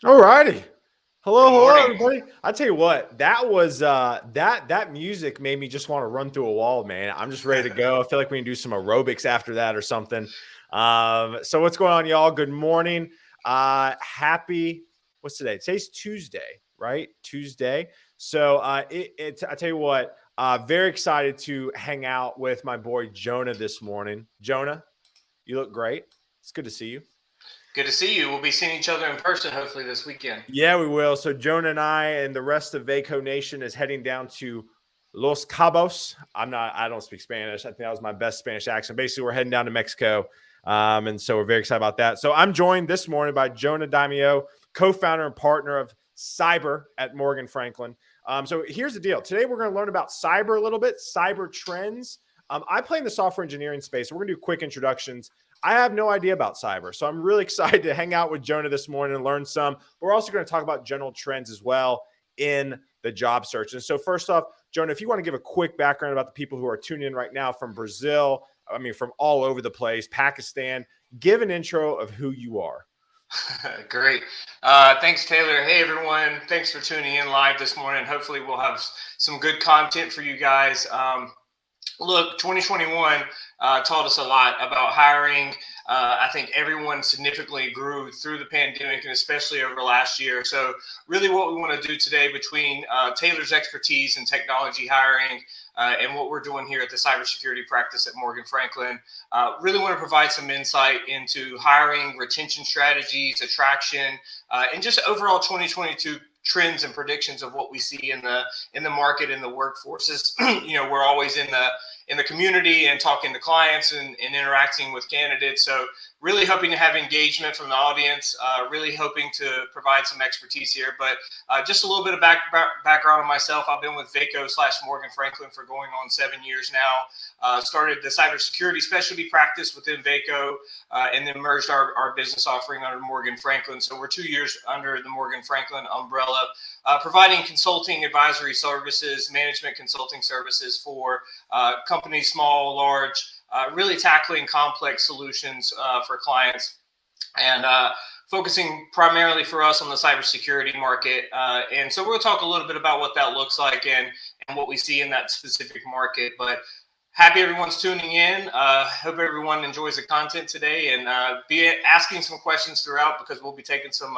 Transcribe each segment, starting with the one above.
All righty. Good Hello, morning. everybody. I tell you what, that was that music made me just want to run through a wall, man. I'm just ready to go. I feel like we can do some aerobics after that or something. So what's going on, y'all? Good morning. Happy what's today? Today's Tuesday, right? Tuesday. So I tell you what, very excited to hang out with my boy Jonah this morning. Jonah, you look great. It's good to see you. Good to see you. We'll be seeing each other in person hopefully this weekend. Yeah, we will. So Jonah and I and the rest of Vaco Nation is heading down to Los Cabos. I don't speak Spanish. I think that was my best Spanish accent. Basically, we're heading down to Mexico. And so we're very excited about that. So I'm joined this morning by Jonah Dimeo, co-founder and partner of Cyber at Morgan Franklin. So here's the deal. Today, we're going to learn about cyber a little bit, cyber trends. I play in the software engineering space. So we're going to do quick introductions. I have no idea about cyber. So I'm really excited to hang out with Jonah this morning and learn some. But we're also going to talk about general trends as well in the job search. And so first off, Jonah, if you want to give a quick background about the people who are tuning in right now from Brazil, from all over the place, Pakistan, give an intro of who you are. Great. Thanks, Taylor. Hey, everyone. Thanks for tuning in live this morning. Hopefully, we'll have some good content for you guys. Look, 2021 taught us a lot about hiring. I think everyone significantly grew through the pandemic and especially over last year. So really what we want to do today between Taylor's expertise in technology hiring and what we're doing here at the cybersecurity practice at Morgan Franklin, really want to provide some insight into hiring, retention strategies, attraction, and just overall 2022 trends and predictions of what we see in the market in the workforces. We're always in the community and talking to clients and interacting with candidates. So really hoping to have engagement from the audience, really hoping to provide some expertise here. But just a little bit of background on myself. I've been with Vaco / Morgan Franklin for going on 7 years now. Started the cybersecurity specialty practice within Vaco and then merged our business offering under Morgan Franklin. So we're 2 years under the Morgan Franklin umbrella, providing consulting, advisory services, management consulting services for companies, small, large, really tackling complex solutions for clients and focusing primarily for us on the cybersecurity market. And so we'll talk a little bit about what that looks like and what we see in that specific market. But happy everyone's tuning in. Hope everyone enjoys the content today and be asking some questions throughout because we'll be taking some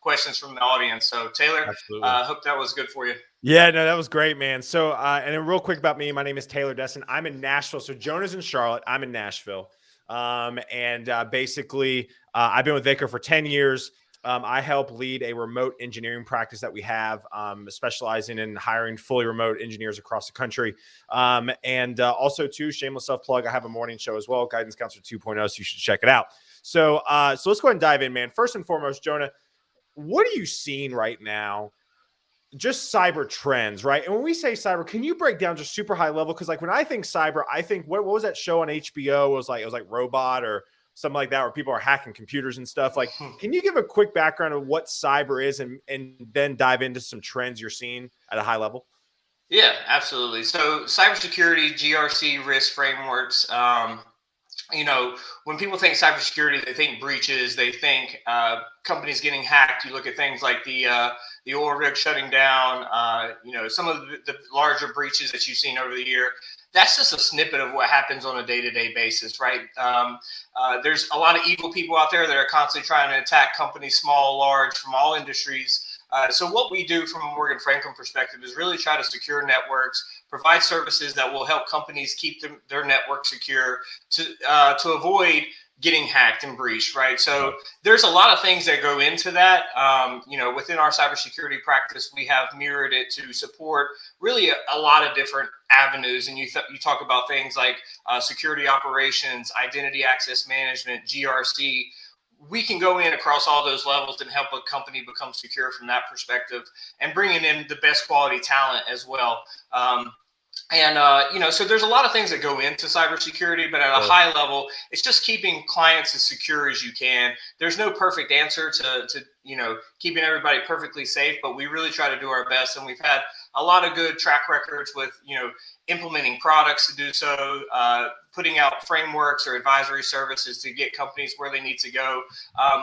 questions from the audience. So Taylor, Absolutely. hope that was good for you. Yeah, no, that was great, man. So, and then real quick about me, my name is Taylor Desseyn. I'm in Nashville. So Jonah's in Charlotte. I'm in Nashville. And basically, I've been with Vaco for 10 years. I help lead a remote engineering practice that we have, specializing in hiring fully remote engineers across the country. And also, too, shameless self plug, I have a morning show as well, Guidance Counselor 2.0, so you should check it out. So let's go ahead and dive in, man. First and foremost, Jonah, what are you seeing right now? Just cyber trends, right? And when we say cyber, can you break down just super high level? Because like when I think cyber, I think what was that show on HBO? It was like Robot or something like that, where people are hacking computers and stuff. Like, can you give a quick background of what cyber is, and then dive into some trends you're seeing at a high level? Yeah, absolutely. So cybersecurity, GRC risk frameworks. When people think cybersecurity, they think breaches, they think companies getting hacked. You look at things like the oil rig shutting down. Some of the larger breaches that you've seen over the year. That's just a snippet of what happens on a day-to-day basis, right? There's a lot of evil people out there that are constantly trying to attack companies, small, large, from all industries. So what we do from a Morgan Franklin perspective is really try to secure networks, provide services that will help companies keep their network secure to avoid getting hacked and breached, right? So there's a lot of things that go into that. Within our cybersecurity practice, we have mirrored it to support really a lot of different avenues. And you talk about things like security operations, identity access management, GRC. We can go in across all those levels and help a company become secure from that perspective and bringing in the best quality talent as well. So there's a lot of things that go into cybersecurity, but at a high level, it's just keeping clients as secure as you can. There's no perfect answer to keeping everybody perfectly safe, but we really try to do our best. And we've had a lot of good track records with, implementing products to do so, putting out frameworks or advisory services to get companies where they need to go.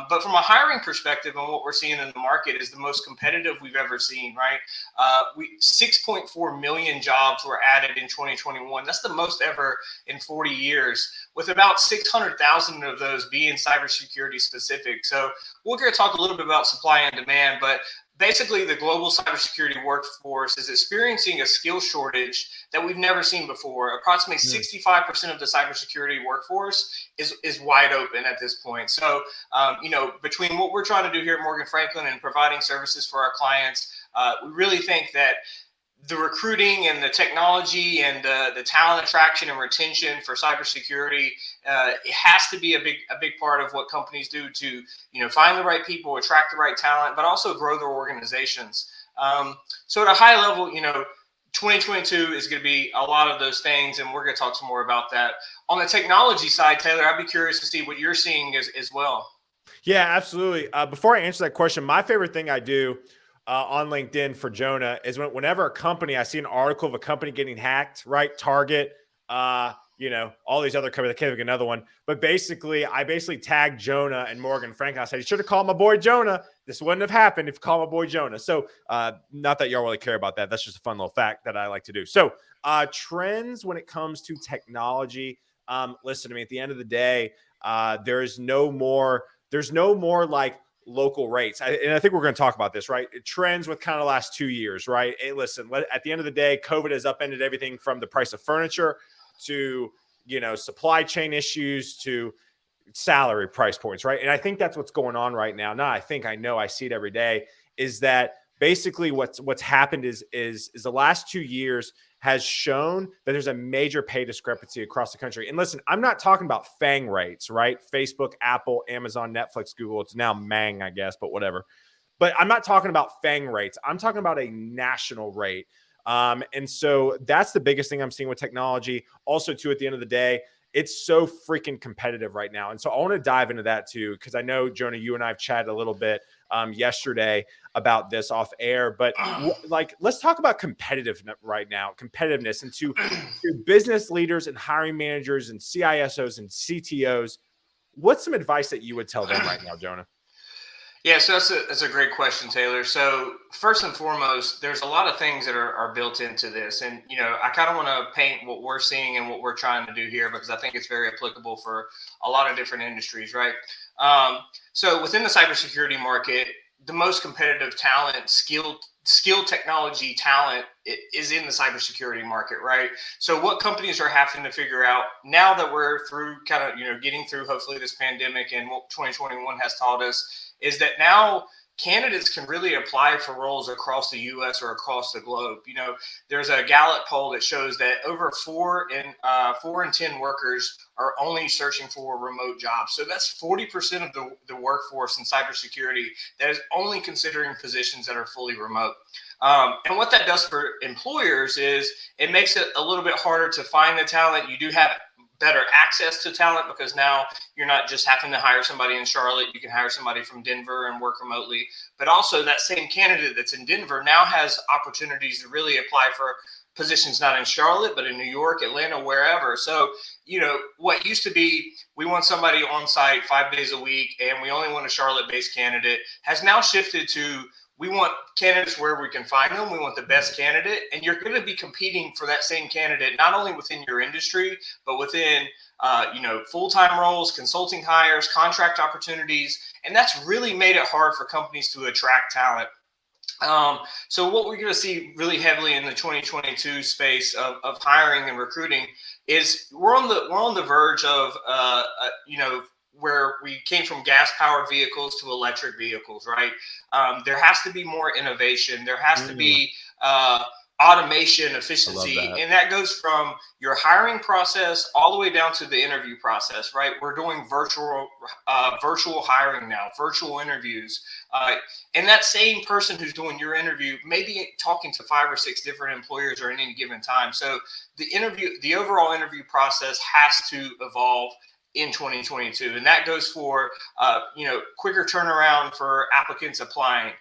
But from a hiring perspective, and what we're seeing in the market is the most competitive we've ever seen, right? 6.4 million jobs were added in 2021. That's the most ever in 40 years, with about 600,000 of those being cybersecurity specific. So we're going to talk a little bit about supply and demand, but basically, the global cybersecurity workforce is experiencing a skill shortage that we've never seen before. Approximately 65% of the cybersecurity workforce is wide open at this point. So, between what we're trying to do here at Morgan Franklin and providing services for our clients, we really think that the recruiting and the technology and the talent attraction and retention for cybersecurity, it has to be a big part of what companies do to, find the right people, attract the right talent, but also grow their organizations. So at a high level, 2022 is going to be a lot of those things, and we're going to talk some more about that. On the technology side, Taylor, I'd be curious to see what you're seeing as well. Yeah, absolutely. Before I answer that question, my favorite thing I do on LinkedIn for Jonah is whenever a company, I see an article of a company getting hacked, right? Target, all these other companies. I can't think of another one, but I tag Jonah and Morgan Franklin. I said, you should have called my boy Jonah. This wouldn't have happened if you called my boy Jonah. So not that y'all really care about that. That's just a fun little fact that I like to do. So trends when it comes to technology. Listen to me, at the end of the day, there's no more like local rates. And I think we're going to talk about this, right? Trends with kind of the last 2 years, right? Hey, listen, at the end of the day, COVID has upended everything from the price of furniture to, supply chain issues to salary price points, right? And I think that's what's going on right now. I know, I see it every day, is that basically what's happened is the last 2 years has shown that there's a major pay discrepancy across the country. And listen, I'm not talking about FANG rates, right? Facebook, Apple, Amazon, Netflix, Google. It's now Mang, I guess, but whatever. But I'm not talking about FANG rates. I'm talking about a national rate. And so that's the biggest thing I'm seeing with technology. Also, too, at the end of the day, it's so freaking competitive right now. And so I want to dive into that too, because I know, Jonah, you and I have chatted a little bit yesterday about this off air, but let's talk about competitiveness right now, and to business leaders and hiring managers and CISOs and CTOs. What's some advice that you would tell them right now, Jonah? Yeah, so that's a great question, Taylor. So first and foremost, there's a lot of things that are built into this. And, I kind of want to paint what we're seeing and what we're trying to do here, because I think it's very applicable for a lot of different industries, right? So within the cybersecurity market, the most competitive talent, skilled technology talent is in the cybersecurity market, right? So what companies are having to figure out now that we're through getting through hopefully this pandemic and what 2021 has taught us, is that now candidates can really apply for roles across the U.S. or across the globe. There's a Gallup poll that shows that over 4 in 10 workers are only searching for remote jobs. So that's 40% of the workforce in cybersecurity that is only considering positions that are fully remote. And what that does for employers is it makes it a little bit harder to find the talent. You do have better access to talent because now you're not just having to hire somebody in Charlotte. You can hire somebody from Denver and work remotely. But also that same candidate that's in Denver now has opportunities to really apply for positions not in Charlotte, but in New York, Atlanta, wherever. So, what used to be we want somebody on site 5 days a week and we only want a Charlotte-based candidate has now shifted to we want candidates where we can find them. We want the best candidate. And you're going to be competing for that same candidate, not only within your industry, but within, full-time roles, consulting hires, contract opportunities. And that's really made it hard for companies to attract talent. So what we're going to see really heavily in the 2022 space of hiring and recruiting is we're on the verge of, where we came from gas-powered vehicles to electric vehicles, right? There has to be more innovation. There has to be automation, efficiency, and that goes from your hiring process all the way down to the interview process, right? We're doing virtual hiring now, virtual interviews, and that same person who's doing your interview may be talking to 5 or 6 different employers at any given time. So the overall interview process has to evolve. in 2022, and that goes for quicker turnaround for applicants applying.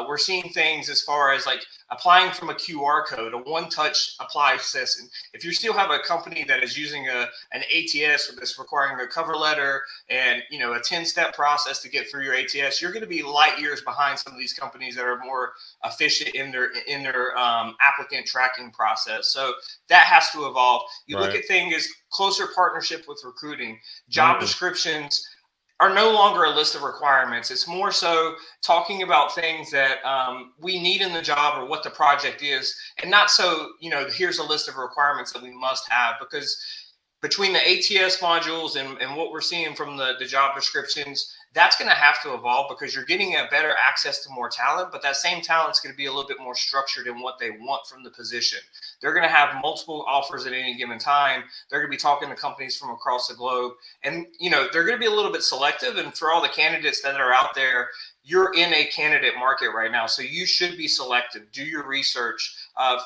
We're seeing things as far as like applying from a QR code, a one-touch apply system. If you still have a company that is using an ATS that's requiring a cover letter and a 10-step process to get through your ATS, you're going to be light years behind some of these companies that are more efficient in their applicant tracking process. So that has to evolve. You look at things as closer partnership with recruiting. Job descriptions are no longer a list of requirements. It's more so talking about things that we need in the job or what the project is, and not so, here's a list of requirements that we must have, because between the ATS modules and what we're seeing from the job descriptions, that's going to have to evolve, because you're getting a better access to more talent, but that same talent's going to be a little bit more structured in what they want from the position. They're going to have multiple offers at any given time. They're going to be talking to companies from across the globe, and they're going to be a little bit selective. And for all the candidates that are out there, you're in a candidate market right now, so you should be selective. Do your research,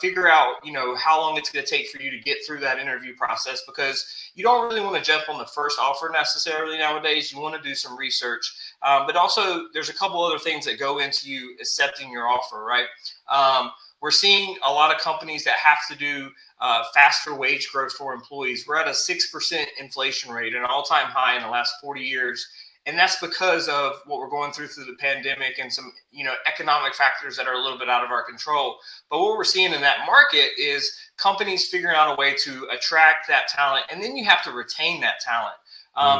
figure out how long it's going to take for you to get through that interview process, because you don't really want to jump on the first offer necessarily nowadays. You want to do some research, but also there's a couple other things that go into you accepting your offer, right? We're seeing a lot of companies that have to do faster wage growth for employees. We're at a 6% inflation rate, an all-time high in the last 40 years. And that's because of what we're going through the pandemic and some, economic factors that are a little bit out of our control. But what we're seeing in that market is companies figuring out a way to attract that talent, and then you have to retain that talent.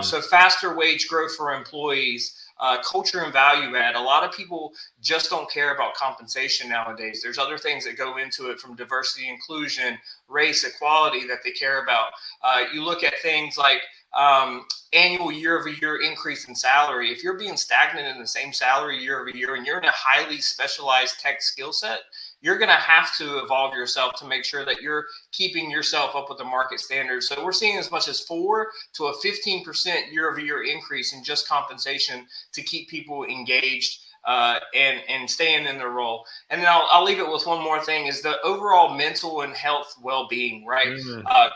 So faster wage growth for employees, culture and value add. A lot of people just don't care about compensation nowadays. There's other things that go into it, from diversity, inclusion, race, equality, that they care about. You look at things like annual year-over-year increase in salary. If you're being stagnant in the same salary year-over-year, and you're in a highly specialized tech skill set, you're going to have to evolve yourself to make sure that you're keeping yourself up with the market standards. So we're seeing as much as 4 to a 15% year-over-year increase in just compensation to keep people engaged and staying in their role. And then I'll leave it with one more thing, is the overall mental and health well-being, right?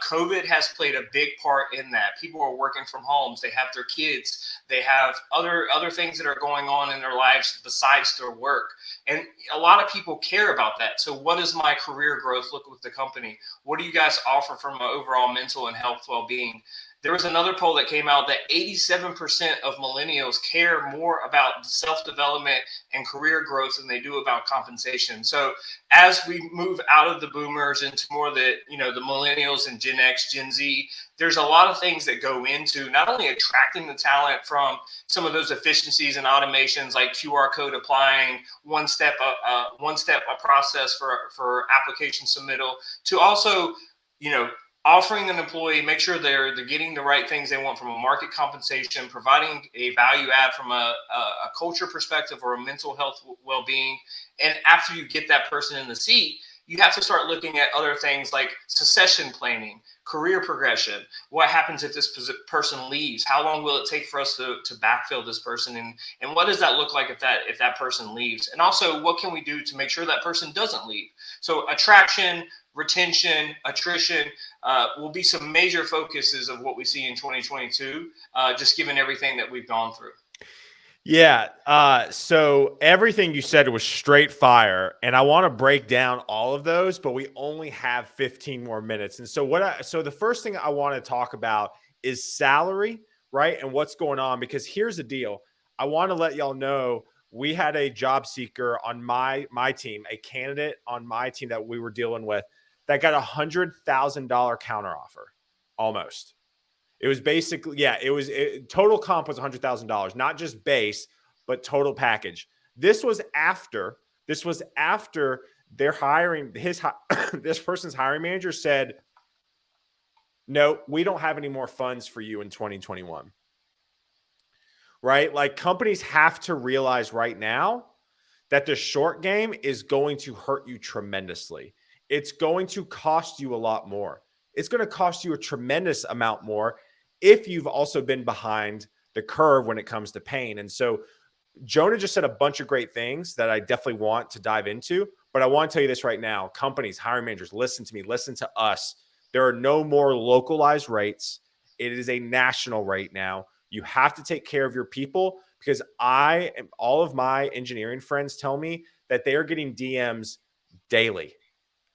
COVID has played a big part in that. People are working from homes. They have their kids. They have other things that are going on in their lives besides their work. And a lot of people care about that. So what does my career growth look with the company? What do you guys offer from an overall mental and health well-being? There was another poll that came out that 87% of millennials care more about self-development and career growth than they do about compensation. So as we move out of the boomers into more of the, the millennials and Gen X, Gen Z, there's a lot of things that go into not only attracting the talent from some of those efficiencies and automations like QR code applying, one step process for application submittal, to also, offering an employee, make sure they're getting the right things they want from a market compensation, providing a value add from a culture perspective or a mental health well-being. And after you get that person in the seat, you have to start looking at other things like succession planning, career progression. What happens if this person leaves? How long will it take for us to backfill this person? And what does that look like if that person leaves? And also, what can we do to make sure that person doesn't leave? So attraction, retention, attrition will be some major focuses of what we see in 2022, just given everything that we've gone through. Yeah. So everything you said was straight fire, and I want to break down all of those, but we only have 15 more minutes. And so so the first thing I want to talk about is salary, right? And what's going on, because here's the deal. I want to let y'all know we had a job seeker on my team, a candidate on my team that we were dealing with, that got $100,000 counteroffer, almost. It was basically, total comp was $100,000, not just base, but total package. This was after their hiring, this person's hiring manager said, no, we don't have any more funds for you in 2021. Right? Like, companies have to realize right now that the short game is going to hurt you tremendously. It's going to cost you a lot more. It's going to cost you a tremendous amount more if you've also been behind the curve when it comes to pain. And so Jonah just said a bunch of great things that I definitely want to dive into, but I want to tell you this right now. Companies, hiring managers, listen to me, listen to us. There are no more localized rates. It is a national right now. You have to take care of your people, because all of my engineering friends tell me that they are getting DMs daily.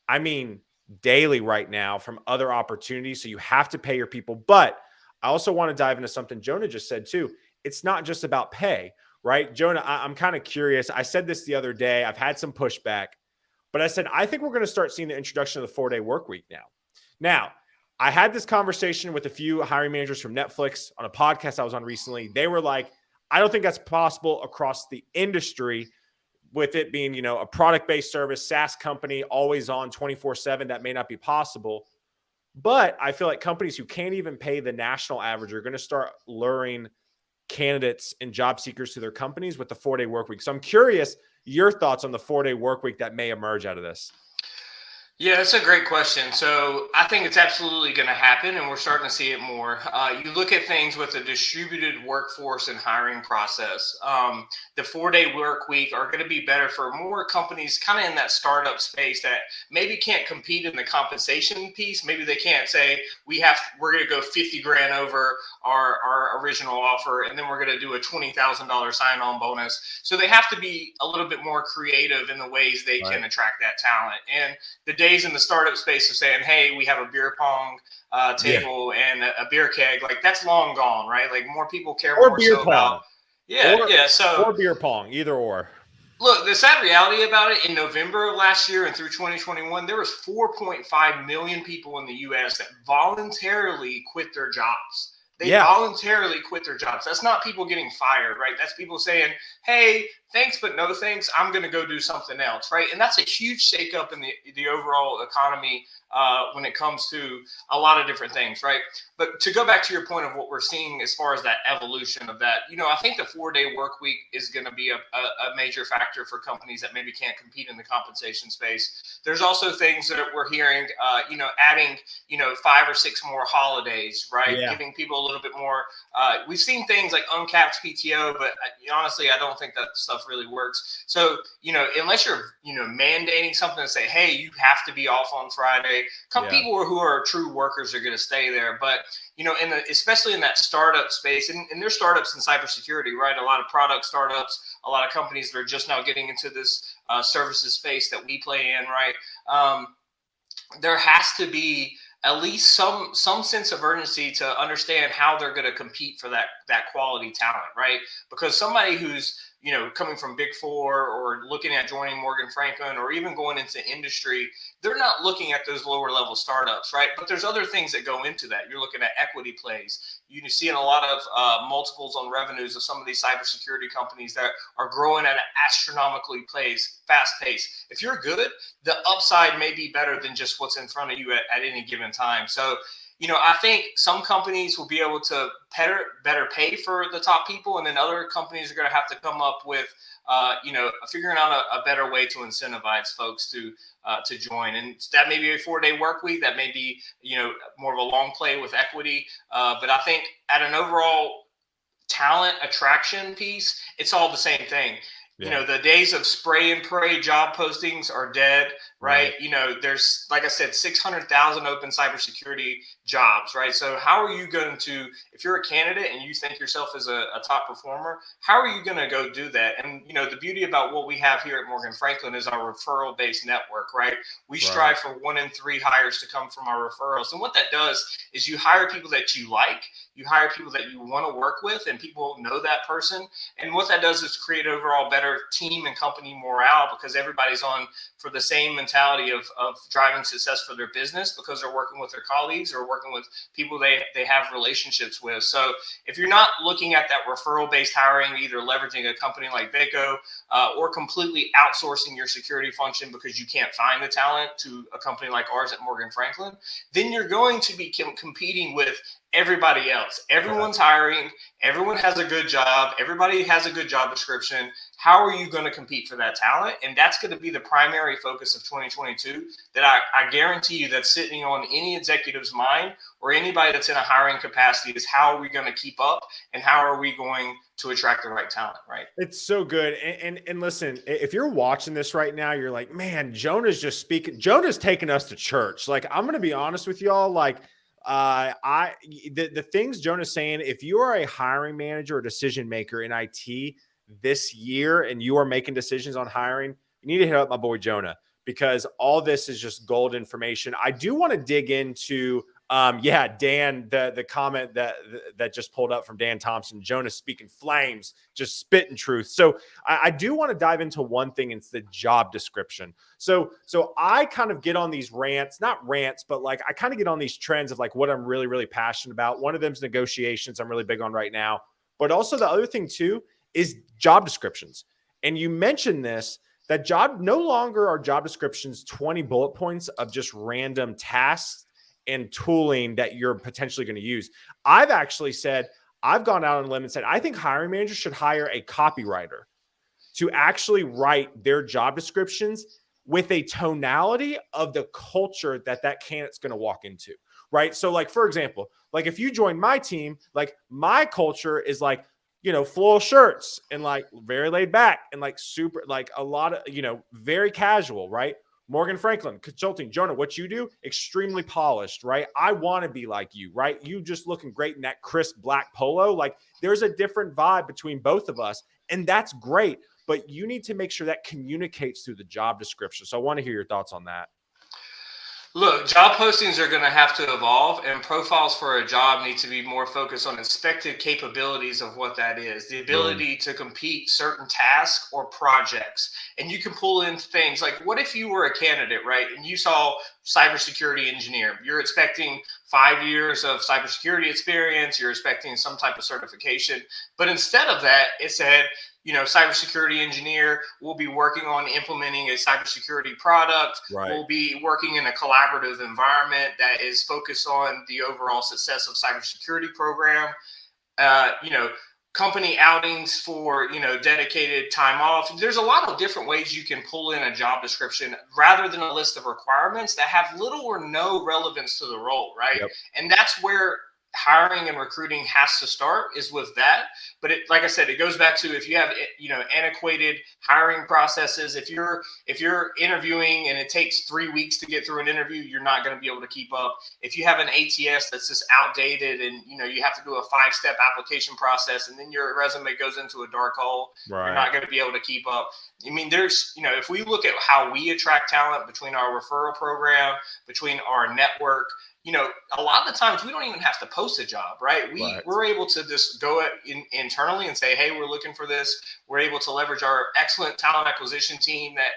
I mean, daily right now from other opportunities. So you have to pay your people. But I also want to dive into something Jonah just said too. It's not just about pay, right? Jonah, I'm kind of curious. I said this the other day. I've had some pushback, but I said, I think we're going to start seeing the introduction of the 4-day work week now. Now, I had this conversation with a few hiring managers from Netflix on a podcast I was on recently. They were like, I don't think that's possible across the industry, with it being, a product-based service, SaaS company, always on 24/7, that may not be possible. But I feel like companies who can't even pay the national average are going to start luring candidates and job seekers to their companies with the 4-day work week. So I'm curious your thoughts on the 4-day work week that may emerge out of this. Yeah, that's a great question. So I think it's absolutely going to happen, and we're starting to see it more. You look at things with a distributed workforce and hiring process. The 4-day work week are going to be better for more companies kind of in that startup space that maybe can't compete in the compensation piece. Maybe they can't say we're going to go 50 grand over our original offer, and then we're going to do a $20,000 sign-on bonus. So they have to be a little bit more creative in the ways they can attract that talent. And the days in the startup space of saying, hey, we have a beer pong table and a beer keg, like that's long gone, right? Like more people care Or more beer so pong. about, or beer pong, either or. Look, the sad reality about it, in November of last year and through 2021, there was 4.5 million people in the U.S. that voluntarily quit their jobs. They voluntarily quit their jobs. That's not people getting fired, right? That's people saying, hey, thanks, but no thanks. I'm going to go do something else, right? And that's a huge shakeup in the overall economy when it comes to a lot of different things, right? But to go back to your point of what we're seeing as far as that evolution of that, I think the 4-day work week is going to be a major factor for companies that maybe can't compete in the compensation space. There's also things that we're hearing, adding, 5 or 6 more holidays, right? Yeah. Giving people a little bit more. We've seen things like uncapped PTO, but honestly, I don't think that stuff really works. So, unless you're, mandating something to say, hey, you have to be off on Friday, people who are true workers are going to stay there. But, especially in that startup space, and there's startups in cybersecurity, right? A lot of product startups, a lot of companies that are just now getting into this services space that we play in, right? There has to be at least some sense of urgency to understand how they're going to compete for that quality talent, right? Because somebody who's coming from Big Four or looking at joining MorganFranklin or even going into industry, they're not looking at those lower level startups, right? But there's other things that go into that. You're looking at equity plays. You're seeing a lot of multiples on revenues of some of these cybersecurity companies that are growing at an astronomically fast pace. If you're good, the upside may be better than just what's in front of you at any given time. So, I think some companies will be able to better pay for the top people, and then other companies are going to have to come up with, figuring out a better way to incentivize folks to join. And that may be a 4-day work week. That may be, more of a long play with equity. But I think at an overall talent attraction piece, it's all the same thing. Yeah. The days of spray and pray job postings are dead, right? There's, like I said, 600,000 open cybersecurity jobs, right? So how are you going to, if you're a candidate and you think yourself as a top performer, how are you going to go do that? And, the beauty about what we have here at MorganFranklin is our referral-based network, right? We strive for 1 in 3 hires to come from our referrals. And what that does is you hire people that you like, you hire people that you want to work with, and people know that person. And what that does is create overall better team and company morale, because everybody's on for the same mentality of driving success for their business, because they're working with their colleagues or working with people they have relationships with. So if you're not looking at that referral-based hiring, either leveraging a company like Vaco or completely outsourcing your security function because you can't find the talent to a company like ours at MorganFranklin, then you're going to be competing with everybody else. Everyone's hiring. Everyone has a good job. Everybody has a good job description. How are you going to compete for that talent? And that's going to be the primary focus of 2022 that I guarantee you that's sitting on any executive's mind or anybody that's in a hiring capacity is how are we going to keep up and how are we going to attract the right talent, right? It's so good. And listen, if you're watching this right now, you're like, man, Jonah's just speaking. Jonah's taking us to church. Like, I'm going to be honest with y'all. Like, The things Jonah's saying, if you are a hiring manager or decision maker in IT this year and you are making decisions on hiring, you need to hit up my boy Jonah, because all this is just gold information. I do want to dig into Dan, the comment that just pulled up from Dan Thompson, Jonah speaking flames, just spitting truth. So I do want to dive into one thing. It's the job description. So I kind of get on these rants, not rants, but like I kind of get on these trends of like what I'm really, really passionate about. One of them is negotiations. I'm really big on right now. But also the other thing too is job descriptions. And you mentioned this, that job no longer are job descriptions 20 bullet points of just random tasks and tooling that you're potentially going to use. I've actually said, I've gone out on a limb and said, I think hiring managers should hire a copywriter to actually write their job descriptions with a tonality of the culture that candidate's going to walk into, right? So like, for example, like if you join my team, like my culture is like, floral shirts and like very laid back and like super, like a lot of, very casual, right? MorganFranklin Consulting, Jonah, what you do, extremely polished, right? I want to be like you, right? You just looking great in that crisp black polo. Like there's a different vibe between both of us, and that's great. But you need to make sure that communicates through the job description. So I want to hear your thoughts on that. Look, job postings are going to have to evolve, and profiles for a job need to be more focused on expected capabilities of what that is. The ability to compete certain tasks or projects. And you can pull in things like, what if you were a candidate, right? And you saw cybersecurity engineer. You're expecting 5 years of cybersecurity experience. You're expecting some type of certification. But instead of that, it said, cybersecurity engineer will be working on implementing a cybersecurity product. Right. We'll be working in a collaborative environment that is focused on the overall success of cybersecurity program. Company outings for, dedicated time off. There's a lot of different ways you can pull in a job description rather than a list of requirements that have little or no relevance to the role, right? Yep. And that's where hiring and recruiting has to start, is with that. But like I said, it goes back to, if you have, antiquated hiring processes, if you're interviewing and it takes 3 weeks to get through an interview, you're not going to be able to keep up. If you have an ATS that's just outdated and, you have to do a 5-step application process and then your resume goes into a dark hole, right, you're not going to be able to keep up. I mean, there's, if we look at how we attract talent between our referral program, between our network, a lot of the times we don't even have to post a job, right? We're able to just go internally and say, hey, we're looking for this. We're able to leverage our excellent talent acquisition team that,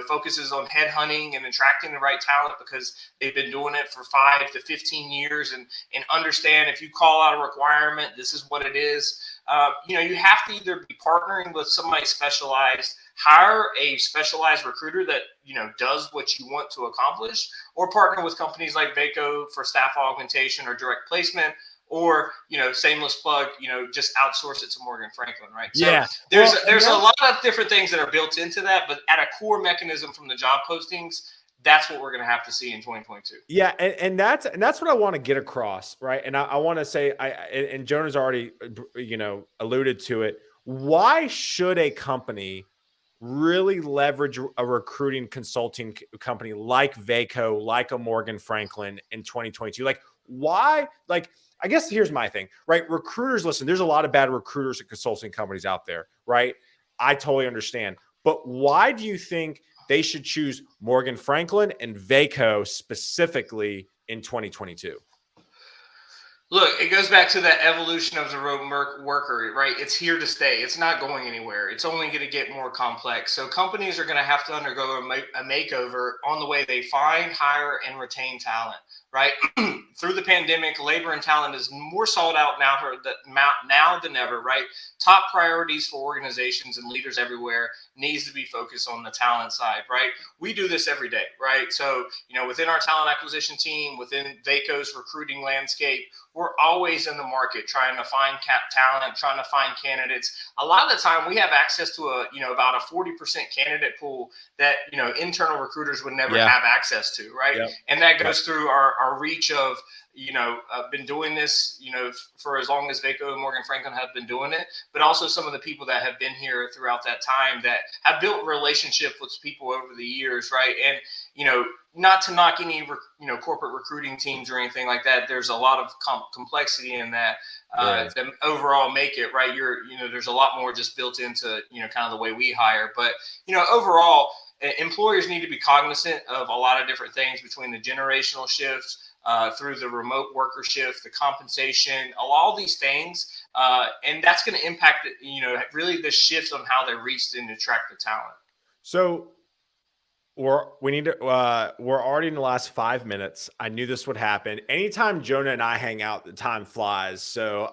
focuses on headhunting and attracting the right talent, because they've been doing it for 5 to 15 years and understand, if you call out a requirement, this is what it is. You have to either be partnering with somebody specialized, hire a specialized recruiter that, does what you want to accomplish, or partner with companies like Vaco for staff augmentation or direct placement, or, shameless plug, just outsource it to MorganFranklin, right? Yeah. So there's a lot of different things that are built into that, but at a core mechanism from the job postings, that's what we're going to have to see in 2022. Yeah. And that's what I want to get across. Right. And I want to say, and Jonah's already, alluded to it. Why should a company really leverage a recruiting consulting company like Vaco, like a MorganFranklin in 2022? Like, why? Like, I guess here's my thing, right? Recruiters, listen, there's a lot of bad recruiters and consulting companies out there, right? I totally understand. But why do you think they should choose MorganFranklin and Vaco specifically in 2022? Look, it goes back to that evolution of the remote worker, right? It's here to stay. It's not going anywhere. It's only going to get more complex. So companies are going to have to undergo a makeover on the way they find, hire, and retain talent, right? Through the pandemic, labor and talent is more sought out now than ever, right? Top priorities for organizations and leaders everywhere needs to be focused on the talent side, right? We do this every day, right? So, within our talent acquisition team, within Vaco's recruiting landscape, we're always in the market trying to find talent, trying to find candidates. A lot of the time we have access to about a 40% candidate pool that, internal recruiters would never have access to, right? Yep. And that goes through our reach of been doing this, for as long as Vaco and Morgan Franklin have been doing it, but also some of the people that have been here throughout that time that have built relationship with people over the years, right? And, not to knock any, corporate recruiting teams or anything like that. There's a lot of complexity in that that overall make it, right. There's a lot more just built into, kind of the way we hire. But, overall, employers need to be cognizant of a lot of different things between the generational shifts, through the remote worker shift, the compensation, all these things. And that's going to impact, really the shift on how they reach and attract the talent. So we're already in the last 5 minutes. I knew this would happen. Anytime Jonah and I hang out, the time flies. So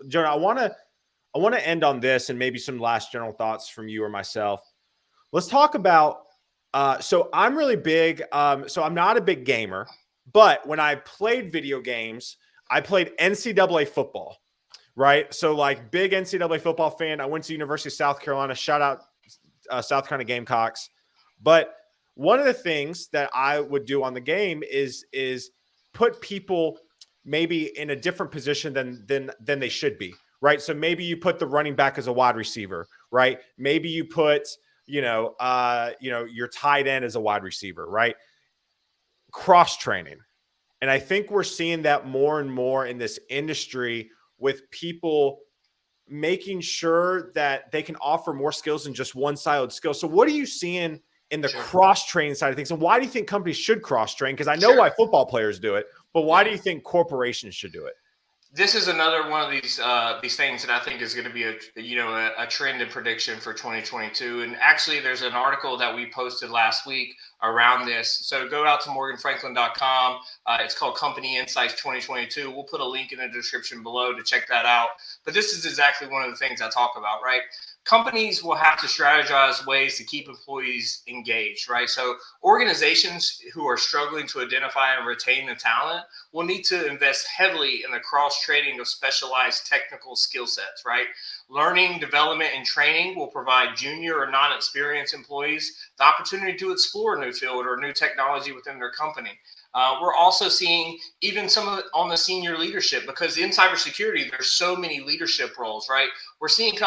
Jonah, I want to end on this and maybe some last general thoughts from you or myself. Let's talk about, so I'm really big. So I'm not a big gamer, but when I played video games, I played NCAA football, right? So like big NCAA football fan. I went to University of South Carolina. Shout out South Carolina Gamecocks. But one of the things that I would do on the game is put people maybe in a different position than they should be, right? So maybe you put the running back as a wide receiver, right? Maybe you put your tight end as a wide receiver, right? Cross training. And I think we're seeing that more and more in this industry with people making sure that they can offer more skills than just one siloed skill. So what are you seeing in the cross training side of things? And why do you think companies should cross train? Because I know why football players do it, but why do you think corporations should do it? This is another one of these things that I think is going to be a trend and prediction for 2022. And actually, there's an article that we posted last week around this. So go out to MorganFranklin.com. It's called Company Insights 2022. We'll put a link in the description below to check that out. But this is exactly one of the things I talk about, right? Companies will have to strategize ways to keep employees engaged, right? So organizations who are struggling to identify and retain the talent will need to invest heavily in the cross-training of specialized technical skill sets, right? Learning, development, and training will provide junior or non-experienced employees the opportunity to explore a new field or new technology within their company. We're also seeing even some of it on the senior leadership, because in cybersecurity, there's so many leadership roles, right? We're seeing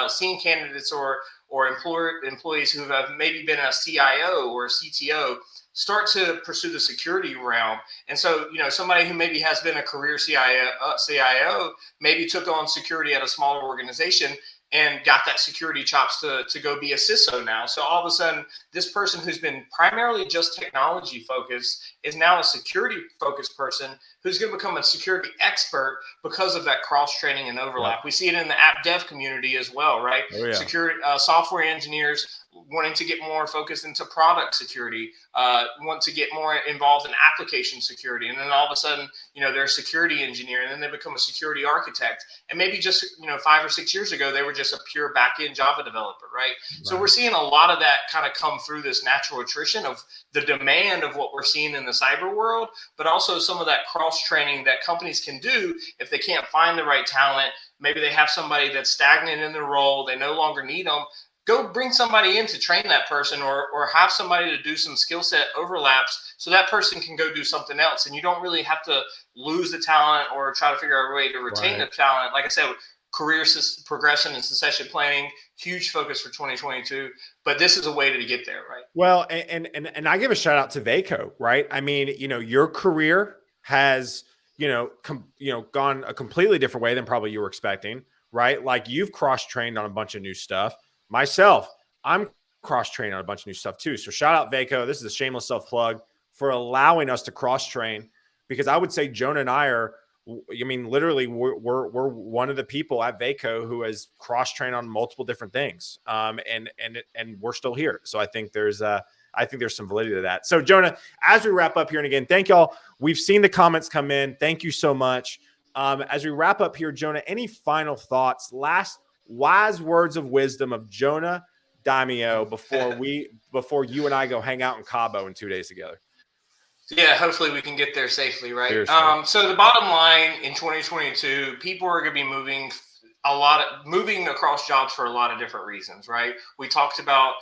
seeing candidates or employees who have maybe been a CIO or a CTO start to pursue the security realm. And so, somebody who maybe has been a career CIO maybe took on security at a smaller organization and got that security chops to go be a CISO now. So all of a sudden, this person who's been primarily just technology focused is now a security focused person who's going to become a security expert because of that cross training and overlap. Yep. We see it in the app dev community as well, right? Oh, yeah. Security software engineers wanting to get more focused into product security, want to get more involved in application security. And then all of a sudden, they're a security engineer, and then they become a security architect. And maybe just, 5 or 6 years ago, they were just a pure back-end Java developer, right? So we're seeing a lot of that kind of come through this natural attrition of the demand of what we're seeing in the cyber world, but also some of that cross-training that companies can do if they can't find the right talent. Maybe they have somebody that's stagnant in their role. They no longer need them. Go bring somebody in to train that person, or have somebody to do some skill set overlaps so that person can go do something else. And you don't really have to lose the talent or try to figure out a way to retain the talent. Like I said, career progression and succession planning, huge focus for 2022. But this is a way to get there, right? Well, and I give a shout out to Vaco, right? I mean, your career has, gone a completely different way than probably you were expecting, right? Like you've cross-trained on a bunch of new stuff. Myself, I'm cross-trained on a bunch of new stuff too. So shout out Vaco. This is a shameless self-plug for allowing us to cross-train, because I would say Jonah and I are, literally we're one of the people at Vaco who has cross-trained on multiple different things. And we're still here. So I think there's some validity to that. So Jonah, as we wrap up here, and again, thank y'all. We've seen the comments come in. Thank you so much. As we wrap up here, Jonah, any final thoughts, last wise words of wisdom of Jonah Dimeo before you and I go hang out in Cabo in 2 days together? Yeah, hopefully we can get there safely, right? So the bottom line in 2022, people are going to be moving a lot of moving across jobs for a lot of different reasons, right? We talked about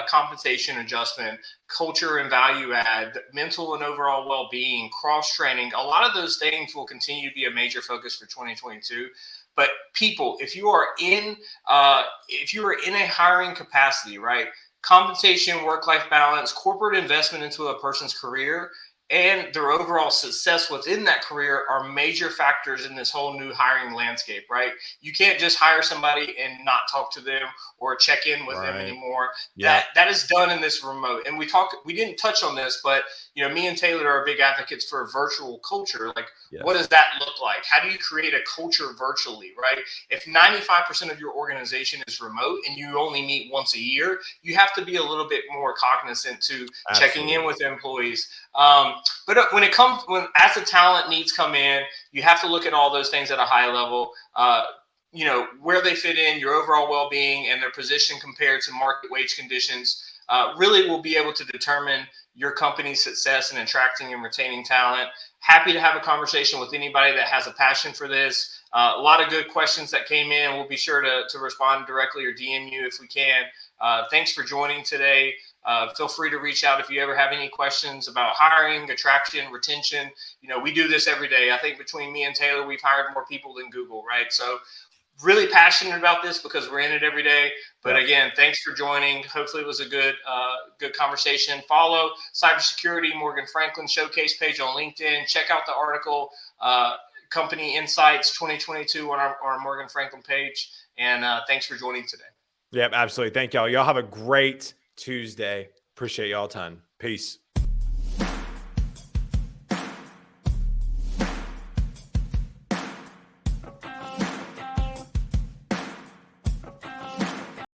compensation adjustment, culture and value add, mental and overall well-being, cross training. A lot of those things will continue to be a major focus for 2022. But people, if you are in a hiring capacity, right? Compensation, work-life balance, corporate investment into a person's career, and their overall success within that career are major factors in this whole new hiring landscape, right? You can't just hire somebody and not talk to them or check in with them anymore. Yeah. That is done in this remote. And we didn't touch on this, but me and Taylor are big advocates for virtual culture. Like, what does that look like? How do you create a culture virtually, right? If 95% of your organization is remote and you only meet once a year, you have to be a little bit more cognizant to checking in with employees. But when as the talent needs come in, you have to look at all those things at a high level. Where they fit in, your overall well-being, and their position compared to market wage conditions really will be able to determine your company's success in attracting and retaining talent. Happy to have a conversation with anybody that has a passion for this. A lot of good questions that came in. We'll be sure to respond directly or DM you if we can. Thanks for joining today. Feel free to reach out if you ever have any questions about hiring, attraction, retention. We do this every day. I think between me and Taylor, we've hired more people than Google, right? So really passionate about this because we're in it every day. But again, thanks for joining. Hopefully it was a good conversation. Follow Cybersecurity Morgan Franklin Showcase page on LinkedIn. Check out the article, Company Insights 2022 on our Morgan Franklin page. And thanks for joining today. Yep, absolutely. Thank y'all. Y'all have a great Tuesday. Appreciate y'all a ton. Peace.